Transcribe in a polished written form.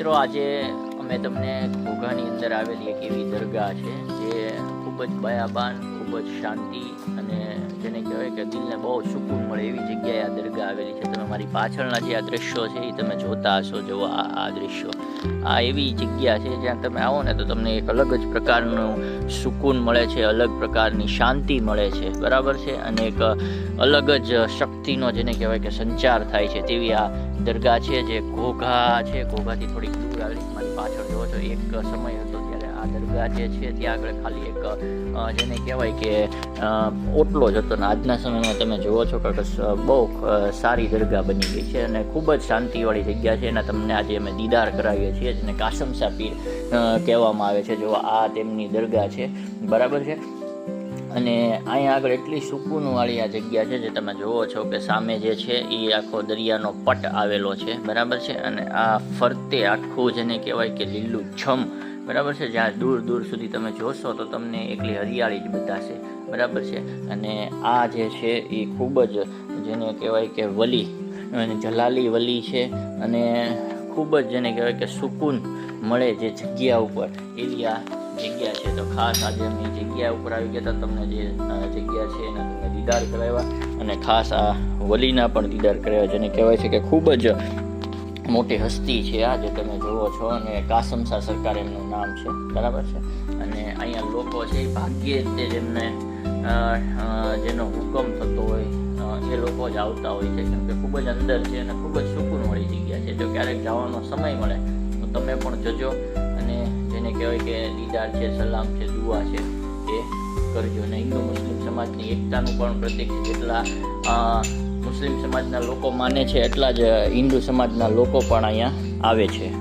મિત્રો, આજે અમે તમને ઘોઘાની અંદર આવેલી એક એવી દરગાહ છે જે ખૂબ જ બયાબાન, ખૂબ જ શાંતિ અને જેને કહેવાય કે દિલને બહુ સુકૂન મળે એવી જગ્યાએ આ દરગાહ આવેલી છે. તમે મારી પાછળના જે આ દ્રશ્યો છે એ તમે જોતા હશો. જુઓ આ દ્રશ્યો, આ એવી જગ્યા છે જ્યાં તમે આવો ને તો તમને એક અલગ જ પ્રકારનું સુકૂન મળે છે, અલગ પ્રકારની શાંતિ મળે છે, બરાબર છે. અને એક અલગ જ શક્તિનો જેને કહેવાય કે સંચાર થાય છે તેવી આ દરગાહ છે જે ઘોઘા છે. ઘોઘાથી થોડીક દૂર આવેલી મારી પાછળ જોવો છો. એક સમય હતો ત્યારે આ દરગાહ જે છે ત્યાં આગળ ખાલી એક જેને કહેવાય કે ઓટલો જ હતો, ને આજના સમયમાં તમે જુઓ છો કે બહુ સારી દરગાહ બની ગઈ છે અને ખૂબ જ શાંતિવાળી જગ્યા છે. એના તમને આજે અમે દીદાર કરાવીએ છીએ, જેને કાસમસા પીર કહેવામાં આવે છે. જો આ તેમની દરગાહ છે, બરાબર છે. અને અહીંયા આગળ એટલી સુકૂનવાળી આ જગ્યા છે જે તમે જુઓ છો કે સામે જે છે એ આખો દરિયાનો પટ આવેલો છે, બરાબર છે. અને આ ફરતે આખું જેને કહેવાય કે લીલું છમ, બરાબર છે. જ્યાં દૂર દૂર સુધી તમે જોશો તો તમને એકલી હરિયાળી જ બતાશે, બરાબર છે. અને આ જે છે એ ખૂબ જ જેને કહેવાય કે વલી અને જલાલી વલી છે અને ખૂબ જ જેને કહેવાય કે સુકૂન મળે જે જગ્યા ઉપર એવી આ જગ્યા છે. તો ખાસ આજે અમે જગ્યા ઉપર આવી ગયા હતા, તમને જે જગ્યા છે એના તમને દીદાર કરાવ્યા અને ખાસ આ વલીના પણ દીદાર કરાવ્યા, જેને કહેવાય છે કે ખૂબ જ મોટી હસ્તી છે આ જે તમે જુઓ છો. અને કાસમસા સરકાર એમનું નામ છે, બરાબર છે. અને અહીંયા લોકો છે એ ભાગ્યે તે જેમને જેનો હુકમ થતો હોય એ લોકો જ આવતા હોય છે, કેમ કે ખૂબ જ અંદર છે અને ખૂબ જ સુકૂનવાળી જગ્યા છે. જો ક્યારેક જવાનો સમય મળે તો તમે પણ જજો અને જેને કહેવાય કે દીદાર છે, સલામ છે, દુઆ છે એ કરજો. અને હિન્દુ મુસ્લિમ સમાજની એકતાનું પણ પ્રતીક છે. જેટલા મુસ્લિમ સમાજના લોકો માને છે એટલા જ હિન્દુ સમાજના લોકો પણ અહીંયા આવે છે.